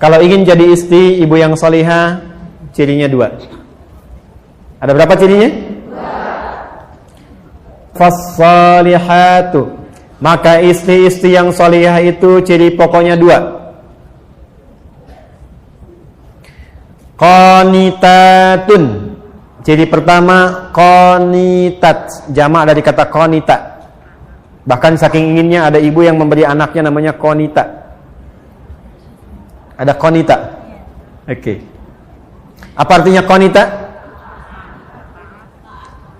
Kalau ingin jadi istri ibu yang solihah, cirinya 2. Ada berapa cirinya? 2. Fassalihatu, maka istri-istri yang solihah itu ciri pokoknya 2. Qanitatun, ciri pertama qanitat, jamak dari kata qanita. Bahkan saking inginnya ada ibu yang memberi anaknya namanya qanita. Ada qanita. Oke. Apa artinya qanita?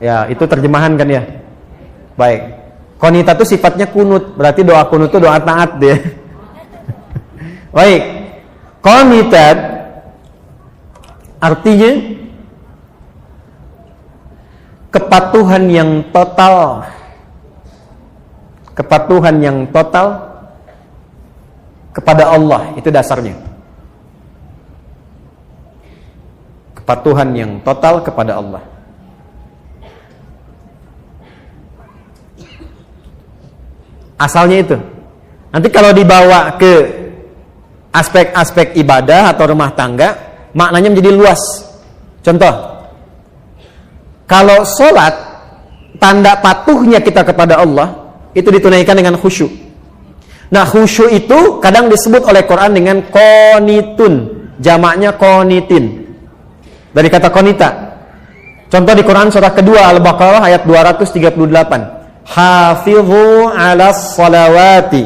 Ya, itu terjemahan kan ya. Baik. Qanita itu sifatnya kunut, berarti doa kunut itu doa taat dia. Baik. Qanitat artinya kepatuhan yang total. Kepatuhan yang total kepada Allah, itu dasarnya. Kepatuhan yang total kepada Allah. Asalnya itu. Nanti kalau dibawa ke aspek-aspek ibadah atau rumah tangga, maknanya menjadi luas. Contoh, kalau sholat, tanda patuhnya kita kepada Allah itu ditunaikan dengan khusyuk. Nah, khusyuk itu kadang disebut oleh Quran dengan qanitun, jamaknya qanitin. Dari kata qanita. Contoh di Quran surah kedua Al-Baqarah ayat 238. Hafizu 'alas salawati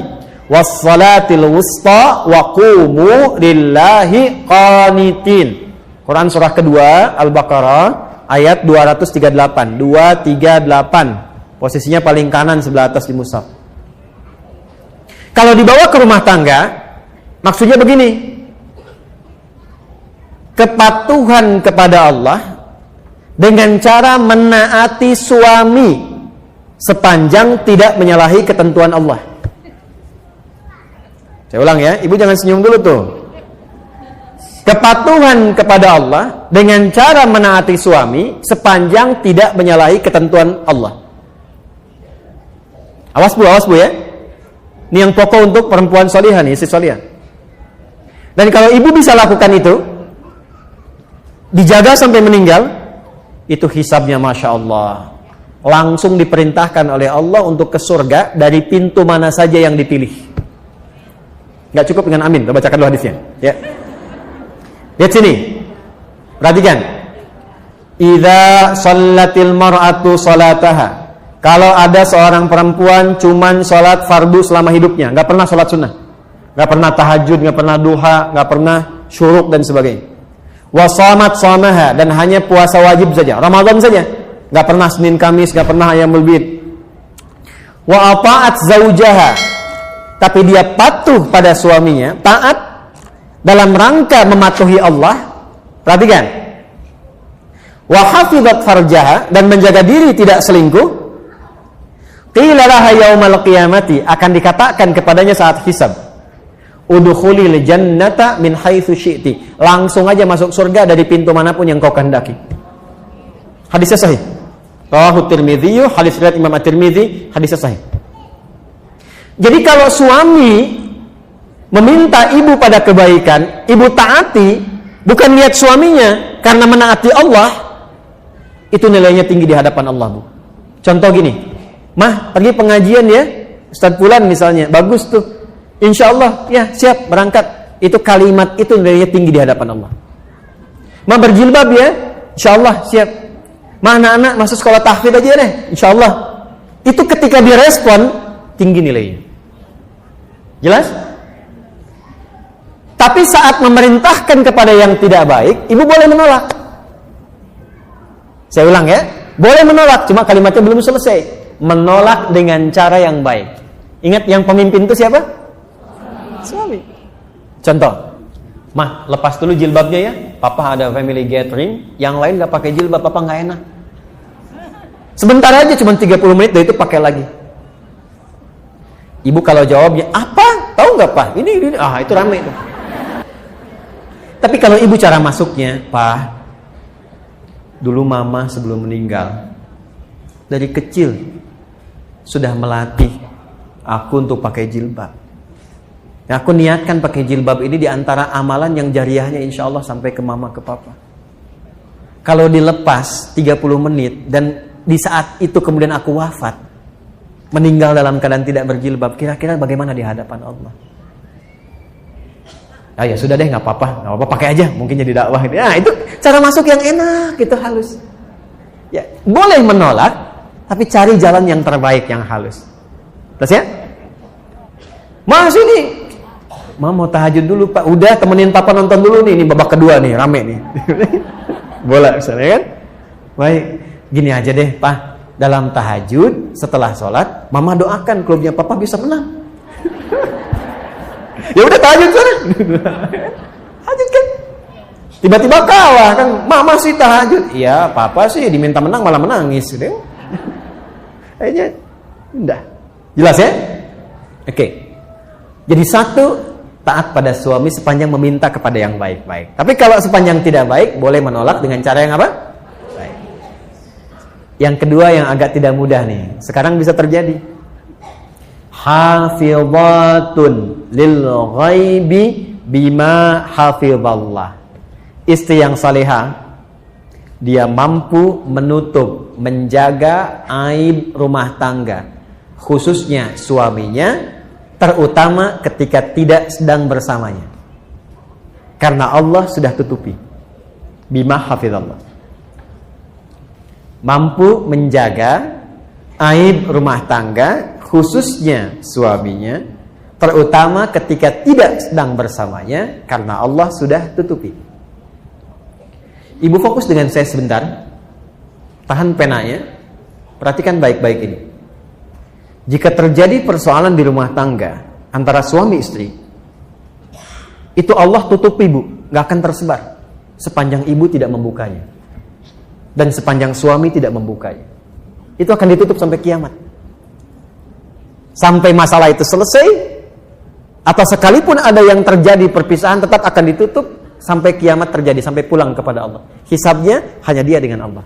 was salatil wusta wa qumu lillahi qanitin. Quran surah kedua Al-Baqarah ayat 238. 238. Posisinya paling kanan sebelah atas di mushaf. Kalau dibawa ke rumah tangga, maksudnya begini. Kepatuhan kepada Allah dengan cara menaati suami sepanjang tidak menyalahi ketentuan Allah. Saya ulang ya, ibu jangan senyum dulu tuh. Kepatuhan kepada Allah dengan cara menaati suami sepanjang tidak menyalahi ketentuan Allah. Awas bu ya. Ini yang pokok untuk perempuan solihah nih, istri solihah. Dan kalau ibu bisa lakukan itu, dijaga sampai meninggal, itu hisabnya Masya Allah. Langsung diperintahkan oleh Allah untuk ke surga dari pintu mana saja yang dipilih. Gak cukup dengan amin, kita bacakan dulu hadisnya. Ya. Lihat sini, perhatikan. Idza shallatil mar'atu salataha. Kalau ada seorang perempuan cuman sholat fardu selama hidupnya, nggak pernah sholat sunnah, nggak pernah tahajud, nggak pernah duha, nggak pernah syuruk dan sebagainya. Wa shamat shamaha, dan hanya puasa wajib saja, Ramadan saja, nggak pernah Senin Kamis, nggak pernah Ayyamul Bid. Wa ata'at zaujaha, tapi dia patuh pada suaminya, taat dalam rangka mematuhi Allah. Perhatikan. Wa hafizat farjaha, dan menjaga diri tidak selingkuh. Qila laha yaumal qiyamati, akan dikatakan kepadanya saat hisab, udkhulil jannata min haitsu syi'ti, langsung aja masuk surga dari pintu manapun yang kau kehendaki. Hadisnya sahih. Rawahu Tirmidzi, hadis riwayat Imam At-Tirmidzi, hadisnya sahih. Jadi kalau suami meminta ibu pada kebaikan, ibu taati, bukan lihat suaminya karena menaati Allah, itu nilainya tinggi di hadapan Allah, Bu. Contoh gini, Mah, pergi pengajian ya, Ustadz Fulan misalnya, bagus tuh, insya Allah, ya siap, berangkat. Itu kalimat itu nilainya tinggi di hadapan Allah. Mah, berjilbab ya, insya Allah, siap. Mah, anak-anak masuk sekolah tahfidz aja deh, insya Allah. Itu ketika direspon, tinggi nilainya. Jelas? Tapi saat memerintahkan kepada yang tidak baik, ibu boleh menolak. Saya ulang ya, boleh menolak, cuma kalimatnya belum selesai. Menolak dengan cara yang baik. Ingat, yang pemimpin itu siapa? Suami. Contoh, Mah, lepas dulu jilbabnya ya, Papa ada family gathering, yang lain gak pakai jilbab, Papa gak enak. Sebentar aja, cuma 30 menit, dari itu pakai lagi. Ibu kalau jawabnya, apa? Tahu gak Pak? Ini, itu rame itu. Tapi kalau ibu cara masuknya, Pak, dulu Mama sebelum meninggal, dari kecil sudah melatih aku untuk pakai jilbab. Ya, aku niatkan pakai jilbab ini di antara amalan yang jariahnya insya Allah sampai ke mama, ke papa. Kalau dilepas 30 menit dan di saat itu kemudian aku wafat, meninggal dalam keadaan tidak berjilbab, kira-kira bagaimana di hadapan Allah? Ah, ya sudah deh, nggak apa-apa, pakai aja, mungkin jadi dakwah. Nah, itu cara masuk yang enak, itu halus. Ya, boleh menolak, tapi cari jalan yang terbaik, yang halus. Terus ya? Mas ini, mau tahajud dulu Pak. Udah, temenin Papa nonton dulu nih, ini babak kedua nih, rame nih. Bola misalnya kan? Baik, gini aja deh Pak. Dalam tahajud, setelah sholat, Mama doakan klubnya Papa bisa menang. Ya udah tahajud sana. Tahajud kan. Tiba-tiba kalah kan. Mama sih tahajud. Iya, Papa sih diminta menang malah menangis gitu. Kayaknya udah. Jelas ya? Oke. Jadi satu, taat pada suami sepanjang meminta kepada yang baik-baik. Tapi kalau sepanjang tidak baik, boleh menolak dengan cara yang apa? Baik. Yang kedua yang agak tidak mudah nih. Sekarang bisa terjadi. Hafizatun lil ghaibi bima hafizallah. Istri yang salihah, dia mampu menutup, menjaga aib rumah tangga, khususnya suaminya, terutama ketika tidak sedang bersamanya. Karena Allah sudah tutupi. Bima hafizallah. Mampu menjaga aib rumah tangga, khususnya suaminya, terutama ketika tidak sedang bersamanya, karena Allah sudah tutupi. Ibu fokus dengan saya sebentar, tahan penanya, perhatikan baik-baik ini. Jika terjadi persoalan di rumah tangga antara suami istri, itu Allah tutupi Bu, gak akan tersebar sepanjang ibu tidak membukanya dan sepanjang suami tidak membukanya. Itu akan ditutup sampai kiamat. Sampai masalah itu selesai, atau sekalipun ada yang terjadi perpisahan, tetap akan ditutup sampai kiamat terjadi, sampai pulang kepada Allah. Hisabnya hanya dia dengan Allah.